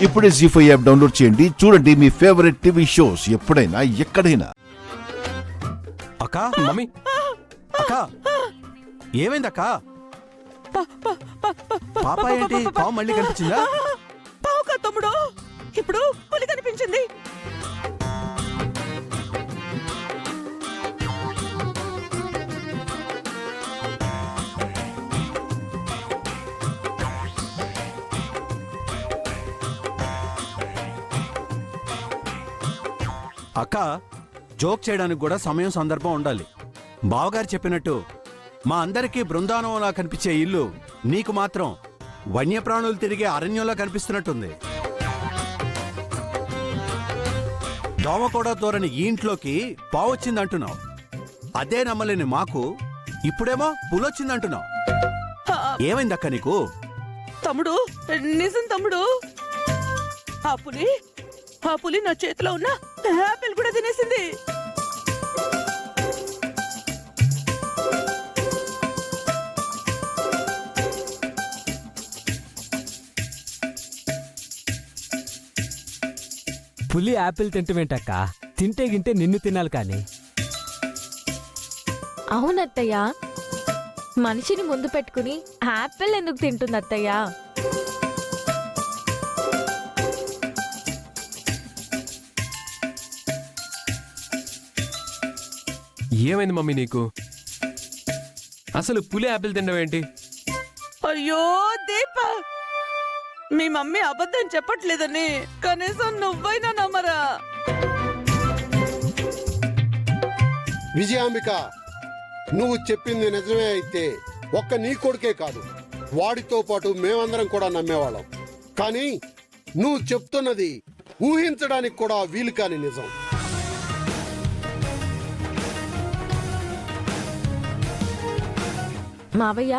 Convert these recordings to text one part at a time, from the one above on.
ఇప్పుడే జీ5 app download చేయండి. చూడండి మీ ఫేవరెట్ టీవీ షోస్ ఎప్పుడైనా ఎక్కడైనా. అక్క, మమ్మీ, అక్క, ఏమైంది అక్క? పాప ఏంటి? పావు మళ్ళీ కనిపించిందా? పావు కా తమ్ముడు, ఇప్పుడు పులి కనిపించింది. అక్క, జోక్ చేయడానికి కూడా సమయం సందర్భం ఉండాలి. బావగారు చెప్పినట్టు మా అందరికీ బృందావనంలా కనిపించే ఇల్లు నీకు మాత్రం వన్యప్రాణులు తిరిగే అరణ్యంలో కనిపిస్తున్నట్టుంది. దోమ కూడా దూరని ఈ ఇంట్లోకి పావొచ్చిందంటున్నావు. అదే నమ్మలేని మాకు ఇప్పుడేమో పులొచ్చిందంటున్నావు. ఏమైందక్క నీకు? తమ్ముడు, నిజం తమ్ముడు, ఆ పులి నా చేతిలో ఉన్న యాపిల్ కూడా తినేసింది. పులి యాపిల్ తింటమేంటక్క? తింటే గింటే నిన్ను తినాలి కానీ. అవునత్తయ్య, మనిషిని ముందు పెట్టుకుని యాపిల్ ఎందుకు తింటుంది అత్తయ్య? ఏమైంది మమ్మీ నీకు? అసలు పులి యాపిల్ తినడం ఏంటి? అయ్యో దీప, మీ మమ్మీ అబద్ధం చెప్పట్లేదని కనీసం నువ్వైనా నమ్మరా? విజయాంబిక, నువ్వు చెప్పింది నిజమే అయితే ఒక్క నీ కొడుకే కాదు, వాడితో పాటు మేమందరం కూడా నమ్మేవాళ్ళం. కానీ నువ్వు చెప్తున్నది ఊహించడానికి కూడా వీలు కాని నిజం. మావయ్య,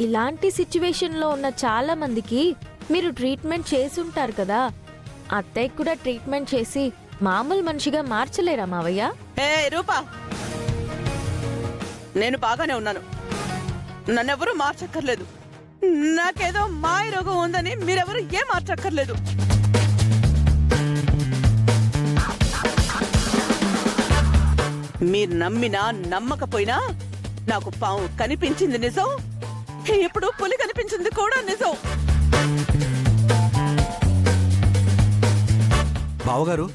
ఇలాంటి సిచ్యువేషన్లో ఉన్న చాలా మందికి మీరు ట్రీట్మెంట్ చేసి ఉంటారు కదా, అత్తయ్య కూడా ట్రీట్మెంట్ చేసి మామూలు మనిషిగా మార్చలేరా మావయ్య? ఏ రూపా, నేను బాగానే ఉన్నాను, నన్నెవరూ మార్చక్కర్లేదు. నాకేదో మాయ రోగం ఉందని మీరెవరు ఏం మార్చక్కర్లేదు. మీరు నమ్మినా నమ్మకపోయినా నాకు పాము కనిపించింది నిజం, ఇప్పుడు పులి కనిపించింది కూడా నిజం. బావగారు,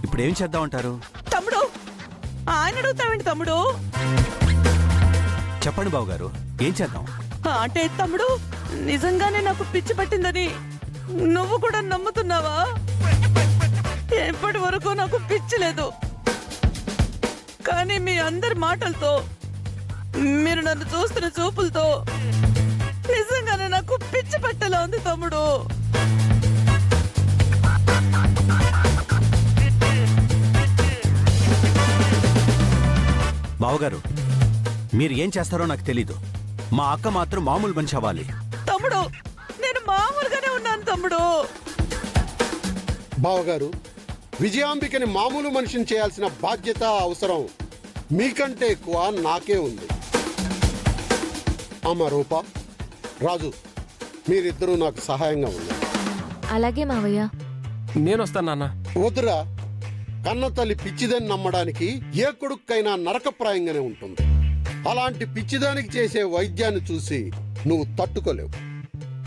ఇప్పుడు ఏం చేద్దామంటారు? తమ్ముడు, ఆయన అడుగుతావేంటి తమ్ముడు? చెప్పండి బావగారు, ఏం చేద్దాం? అంటే తమ్ముడు, నిజంగానే నాకు పిచ్చి పట్టిందని నువ్వు కూడా నమ్ముతున్నావా? ఎప్పటి వరకు నాకు పిచ్చి లేదు, కానీ మీ అందరి మాటలతో, మీరు నన్ను చూస్తున్న చూపులతో నిజంగానే నాకు పిచ్చి పట్టేలా ఉంది తమ్ముడు. బావగారు, మీరు ఏం చేస్తారో నాకు తెలీదు. మా అక్క మాత్రం మామూలు మనిషి అవ్వాలి. తమ్ముడు, నేను మామూలుగానే ఉన్నాను తమ్ముడు. బావగారు, విజయాంబికని మామూలు మనిషిని చేయాల్సిన బాధ్యత, అవసరం మీకంటే ఎక్కువ నాకే ఉంది. అమ్మ రూప, రాజు, మీరిద్దరూ నాకు సహాయంగా ఉన్నారు. అలాగే మావయ్య. నేను వస్తాను నాన్న. వద్దురా, కన్న తల్లి పిచ్చిదని నమ్మడానికి ఏ కొడుక్కైనా నరకప్రాయంగానే ఉంటుంది. అలాంటి పిచ్చిదానికి చేసే వైద్యాన్ని చూసి నువ్వు తట్టుకోలేవు.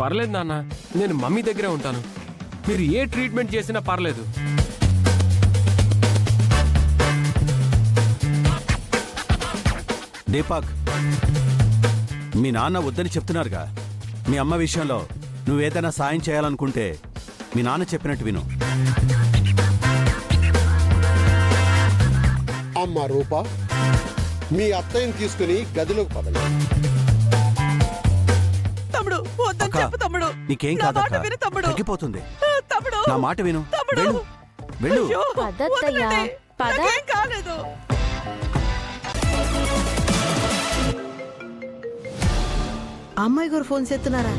పర్లేదు నాన్న, నేను మమ్మీ దగ్గరే ఉంటాను. మీరు ఏ ట్రీట్మెంట్ చేసినా పర్లేదు. దీపక్, మీ నాన్న వద్దని చెప్తున్నారుగా. మీ అమ్మ విషయంలో నువ్వేదైనా సాయం చేయాలనుకుంటే మీ నాన్న చెప్పినట్టు విను. అమ్మ రూప, మీ అత్తయ్యని తీసుకుని గదిలోకి పదండి. తమ్ముడు, వద్దని అక్క, చెప్పు తమ్ముడు. నీకేం నా కాదు మాట విను తమ్ముడు. తగ్గిపోతుంది. తమ్ముడు, నా మాట విను. తమ్ముడు. వెళ్ళు, వెళ్ళు. అయ్యో, పదత్తయ్య, వదలండి. పద. నాకేం కాలేదు. అమ్మాయి గారు ఫోన్ చేస్తున్నారా?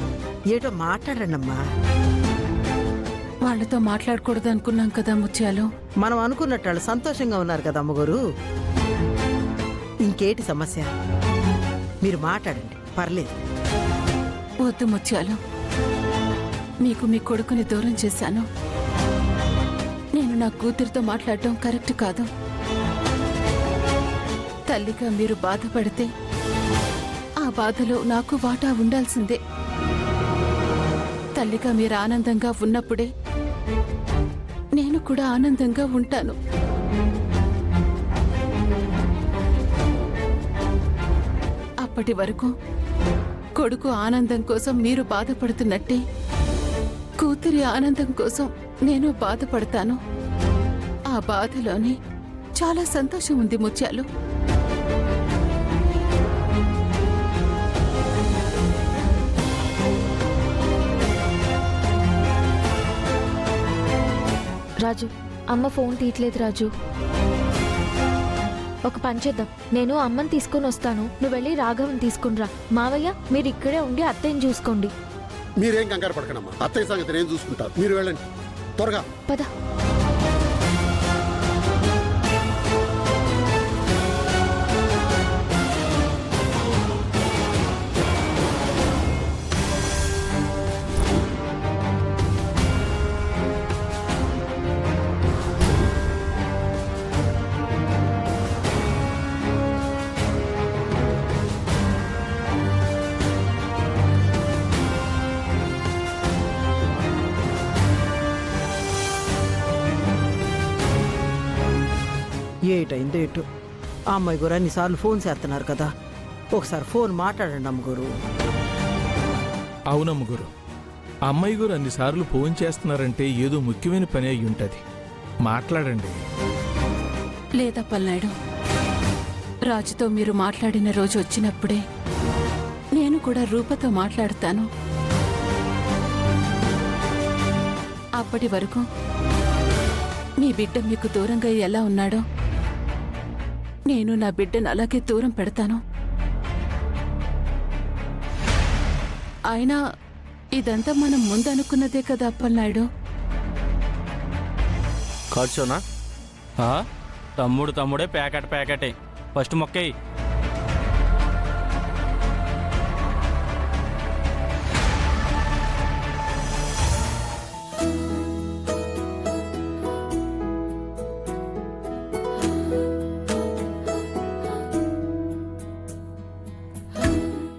ఏటో మాట్లాడండి అమ్మా. వాళ్ళతో మాట్లాడకూడదు అనుకున్నాం కదా ముత్యాలు. మనం అనుకున్నట్టు వాళ్ళు సంతోషంగా ఉన్నారు కదా అమ్మగారు. ఇంకేటి సమస్య? మీరు మాట్లాడండి, పర్లేదు. వద్దు ముత్యాలు, మీకు మీ కొడుకుని దూరం చేశాను. నేను నా కూతురితో మాట్లాడటం కరెక్ట్ కాదు. తల్లిగా మీరు బాధపడితే ఆ బాధలో నాకు వాటా ఉండాల్సిందే. తల్లిగా మీరు ఆనందంగా ఉన్నప్పుడే నేను కూడా ఆనందంగా ఉంటాను. అప్పటి వరకు కొడుకు ఆనందం కోసం మీరు బాధపడుతున్నట్టే కూతురి ఆనందం కోసం నేను బాధపడతాను. ఆ బాధలోనే చాలా సంతోషం ఉంది ముత్యాలు. రాజు, అమ్మ ఫోన్ తీయట్లేదు రాజు. ఒక పని చేద్దాం, నేను అమ్మని తీసుకొని వస్తాను, నువ్వు వెళ్ళి రాఘవన్ తీసుకునిరా. మావయ్య మీరు ఇక్కడే ఉండి అత్తయ్యని చూసుకోండి. మీరేం కంగారు పడకనమ్మా, అత్తయ్య సంగతి నేను చూసుకుంటాను. మీరు వెళ్ళండి త్వరగా. పద. ఏటైందో ఎటు ఆ అమ్మాయి గారు అన్నిసార్లు ఫోన్ చేస్తున్నారు కదా, ఒకసారి ఫోన్ మాట్లాడండి అమ్మగారు. అవునమ్మ గురు, అమ్మాయి గారు అన్నిసార్లు ఫోన్ చేస్తున్నారంటే ఏదో ముఖ్యమైన పని అయి ఉంటుంది. మాట్లాడండి. లేదా పల్నాయుడు, రాజుతో మీరు మాట్లాడిన రోజు వచ్చినప్పుడే నేను కూడా రూపతో మాట్లాడతాను. అప్పటి వరకు మీ బిడ్డ మీకు దూరంగా ఎలా ఉన్నాడో నేను నా బిడ్డను అలాగే దూరం పెడతాను. అయినా ఇదంతా మనం ముందనుకున్నదే కదా అప్పలనాయుడు. ఖర్చునా? తమ్ముడే ప్యాకెటే ఫస్ట్ మొక్కయి.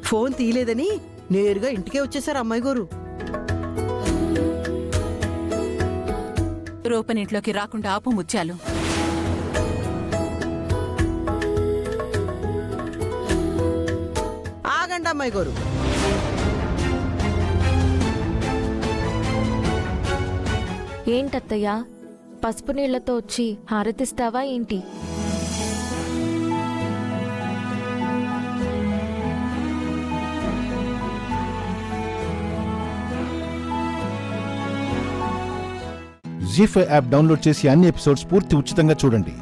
ఫోన్ తీయలేదని నేరుగా ఇంటికే వచ్చేసారు అమ్మాయి గారు. రూపనింట్లోకి రాకుండా ఆపు ముత్యాలు. ఆగండి అమ్మాయి గారు. ఏంటత్తయ్యా, పసుపు నీళ్లతో వచ్చి హారతిస్తావా ఏంటి? జీ5 యాప్ డౌన్లోడ్ చేసి అన్ని ఎపిసోడ్స్ పూర్తి ఉచితంగా చూడండి.